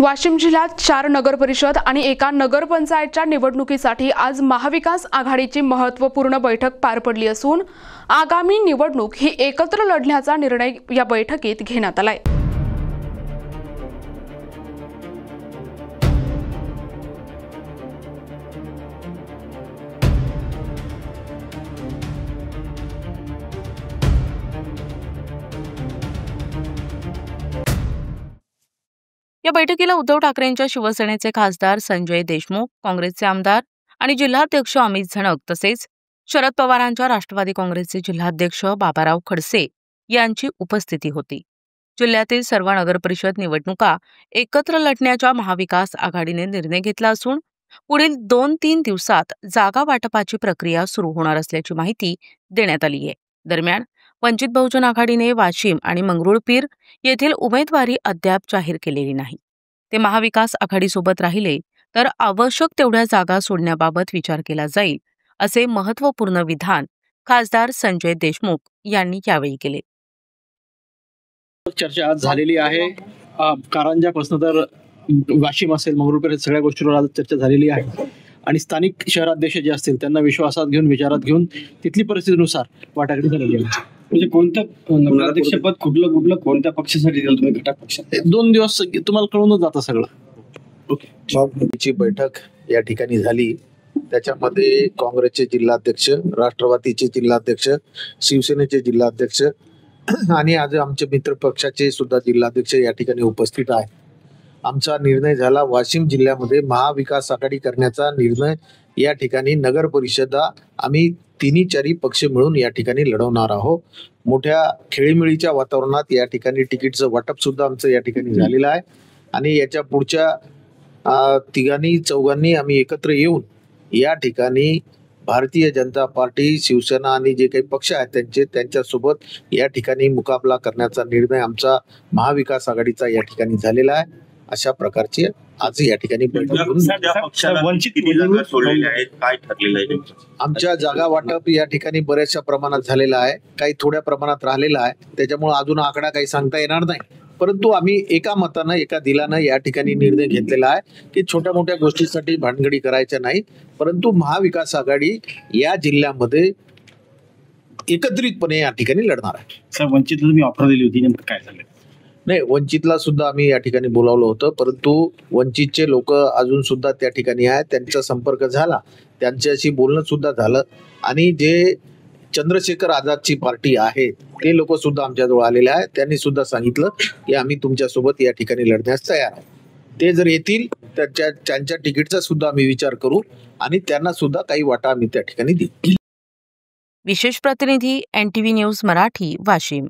वाशिम जिल्ह्यात 4 नगरपरिषद आणि एका नगरपंचायतच्या निवडणुकीसाठी आज महाविकास आघाडीची महत्त्वपूर्ण बैठक पार पडली असून आगामी निवडणूक ही एकत्र लढण्याचा निर्णय या बैठकीत घेण्यात आलाय। या बैठकीला उद्धव ठाकरेंच्या शिवसेनेचे खासदार संजय देशमुख, काँग्रेसचे आमदार आणि जिल्हाध्यक्ष अमित झणक तसेच शरद पवारांच्या राष्ट्रवादी काँग्रेसचे जिल्हाध्यक्ष बाबाराव खडसे यांची उपस्थिती होती। जिल्ह्यातील सर्व नगरपरिषद निवडणुका एकत्र लढण्याच्या महाविकास आघाडीने निर्णय घेतला असून पुढील 2-3 दिवसात जागा वाटपाची प्रक्रिया सुरू होणार असल्याची माहिती देण्यात आली आहे। दरम्यान वंचित बहुजन आघाडीने वाशिम आणि मंगरुळपीर येथील उमेदवारी अद्याप जाहीर केलेली नाही। ते महाविकास आघाडीसोबत राहिले तर आवश्यक तेवढ्या जागा सोडण्याबाबत विचार केला जाईल, असे महत्त्वपूर्ण विधान खासदार संजय देशमुख यांनी यावेळी केले। चर्चा आज झालेली आहे। कारंजापासून तर वाशिम असेल, मंगरुळपीर सगळ्या गोष्टींवर आज चर्चा झालेली आहे आणि स्थानिक शहराध्यक्ष जे असतील त्यांना विश्वासात घेऊन विचारात घेऊन तिथली परिस्थितीनुसार वाटाघाटी झालेली आहे। म्हणजे कोणतं नगराध्यक्षपद कुठलं कोणत्या पक्षासाठी दिलं तुम्ही? घटक पक्ष 2 दिवस तुम्हाला कळूनच जातं सगळं। ची बैठक या ठिकाणी झाली। त्याच्यामध्ये काँग्रेसचे जिल्हाध्यक्ष, राष्ट्रवादीचे जिल्हाध्यक्ष, शिवसेनेचे जिल्हाध्यक्ष आणि आज आमचे मित्र पक्षाचे सुद्धा जिल्हाध्यक्ष या ठिकाणी उपस्थित आहे। आमचा निर्णय झाला वाशिम जिल्ह्यामध्ये महाविकास आघाडी करण्याचा निर्णय। या ठिकाणी नगर परिषदा आम्ही 3-4 पक्ष मिळून या ठिकाणी लढवणार आहोत। मोठ्या खेळीमेळीच्या वातावरणात या ठिकाणी तिकीटचं वाटप सुद्धा आमचं या ठिकाणी झालेलं आहे आणि याच्या पुढच्या 3-4 आम्ही एकत्र येऊन या ठिकाणी भारतीय जनता पार्टी, शिवसेना आणि जे काही पक्ष आहेत त्यांच्यासोबत या ठिकाणी मुकाबला करण्याचा निर्णय आमचा महाविकास आघाडीचा या ठिकाणी झालेला आहे। अशा प्रकारची आज या ठिकाणी आमच्या जागा वाटप या ठिकाणी बऱ्याचशा प्रमाणात झालेला आहे, काही थोड्या प्रमाणात राहिलेला आहे। त्याच्यामुळे अजून आकडा काही सांगता येणार नाही, परंतु आम्ही एका मतानं एका दिलानं या ठिकाणी निर्णय घेतलेला आहे की छोट्या मोठ्या गोष्टीसाठी भानगडी करायच्या नाही, परंतु महाविकास आघाडी या जिल्ह्यामध्ये एकत्रितपणे या ठिकाणी लढणार आहे। सर, वंचितला तुम्ही ऑफर दिली होती, नेमकं काय झालं? नाही, वंचितला सुद्धा आम्ही या ठिकाणी बोलावलं होतं, परंतु वंचितचे लोक अजून सुद्धा त्या ठिकाणी आहेत। त्यांचा संपर्क झाला, त्यांच्याशी बोलणं सुद्धा झालं आणि जे चंद्रशेखर आझादची पार्टी आहे ते लोक सुद्धा आमच्याजवळ आलेले आहेत। त्यांनी सुद्धा सांगितलं की आम्ही तुमच्यासोबत या ठिकाणी लढण्यास तयार आहोत। ते जर येतील तर त्यांच्या तिकीटचा सुद्धा आम्ही विचार करू आणि त्यांना सुद्धा काही वाटा आम्ही त्या ठिकाणी देऊ। विशेष प्रतिनिधी NTV न्यूज मराठी, वाशिम।